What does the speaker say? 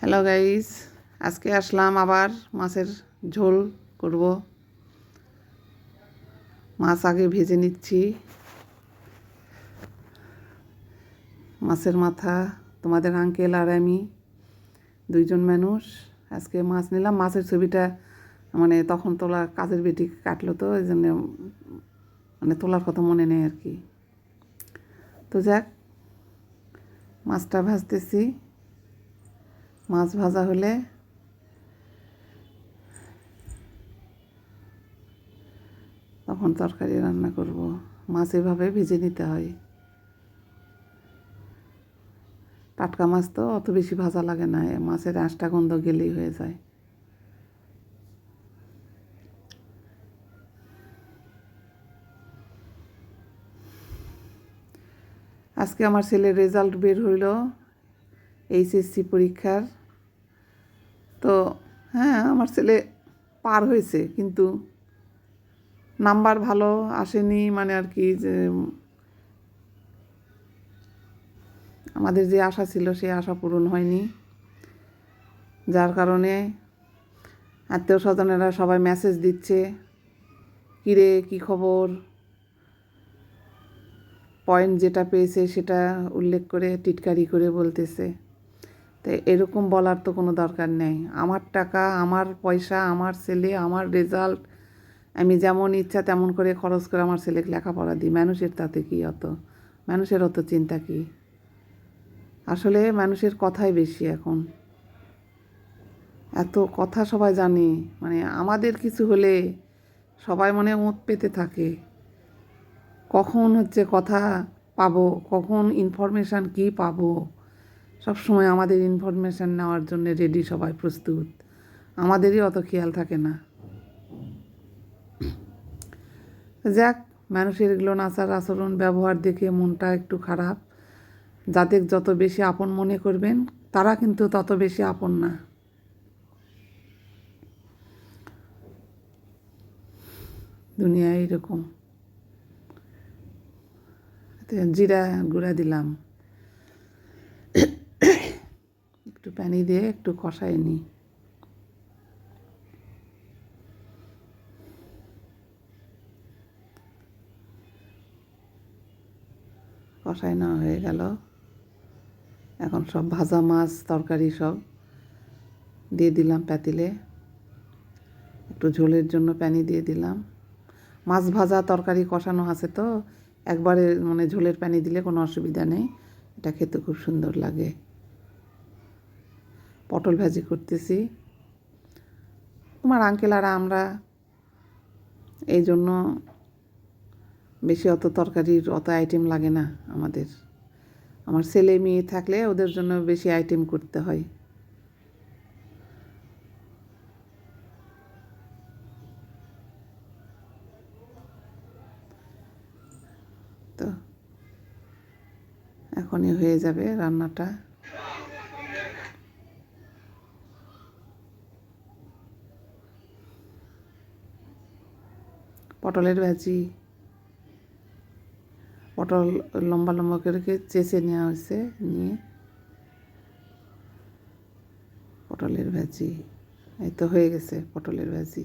Hello guys, আজকে আসলাম আবার মাছের ঝোল করব। মাছ আগে ভেজে নিচ্ছি। মাছের মাথা, তোমাদের আঙ্কেল আর আমি দুইজন মানুষ আজকে মাছ নিলাম। মাছের ছবিটা তখন তোলা, কাজের বেটি কাটলো তো এই জন্য তোলার কথা মনে নেই আর কি। তো যাক, মাছটা ভাজতেছি। মাছ ভাজা হলে তখন তরকারি রান্না করব। মাছ এভাবে ভেজে নিতে হয়। টাটকা মাছ তো অত বেশি ভাজা লাগে না, মাছের আঁশটা গন্ধ গেলেই হয়ে যায়। আজকে আমার ছেলের রেজাল্ট বের হইল এইচএসসি পরীক্ষার। তো হ্যাঁ, আমার ছেলে পার হয়েছে, কিন্তু নাম্বার ভালো আসেনি, আর কি, যে আমাদের যে আশা ছিল সেই আশা পূরণ হয়নি। যার কারণে আত্মীয় স্বজনেরা সবাই মেসেজ দিচ্ছে, কিরে কী খবর, পয়েন্ট যেটা পেয়েছে সেটা উল্লেখ করে টিটকারি করে বলতেছে। তো এরকম বলার তো কোনো দরকার নেই। আমার টাকা, আমার পয়সা, আমার ছেলে, আমার রেজাল্ট, আমি যেমন ইচ্ছা তেমন করে খরচ করে আমার ছেলেকে লেখাপড়া দিই। মানুষের তাতে কি মানুষের অত চিন্তা কি? আসলে মানুষের কথাই বেশি এখন। এত কথা সবাই জানে, আমাদের কিছু হলে সবাই ওঁত পেতে থাকে। কখন কথা পাবো, কখন ইনফরমেশান কি পাবো, সবসময় আমাদের ইনফরমেশান নেওয়ার জন্য রেডি, সবাই প্রস্তুত। আমাদেরই অত খেয়াল থাকে না। যাক, মানুষের এগুলো আচার আচরণ ব্যবহার দেখে মনটা একটু খারাপ। যাদের যত বেশি আপন মনে করবেন তারা কিন্তু তত বেশি আপন না। দুনিয়া এইরকম। জিরা গুঁড়া দিলাম, একটু পানি দিয়ে একটু কষায় নিই। কষাই নেওয়া হয়ে গেল। এখন সব ভাজা মাছ তরকারি সব দিয়ে দিলাম পাতিলে। একটু ঝোলের জন্য পানি দিয়ে দিলাম। মাছ ভাজা তরকারি কষানো আছে তো একবারে ঝোলের পানি দিলে কোনো অসুবিধা নেই, এটা খেতে খুব সুন্দর লাগে। পটল ভাজি করতেছি। তোমার আঙ্কেল আর আমরা এই জন্য বেশি অত তরকারির অত আইটেম লাগে না আমাদের। আমার ছেলে মেয়ে থাকলে ওদের জন্য বেশি আইটেম করতে হয়। তো এখনই হয়ে যাবে রান্নাটা। পটলের ভাজি, পটল লম্বা লম্বা করে চেঁচে নেওয়া হয়েছে, নিয়ে পটলের ভাজি। এই তো হয়ে গেছে পটলের ভাজি।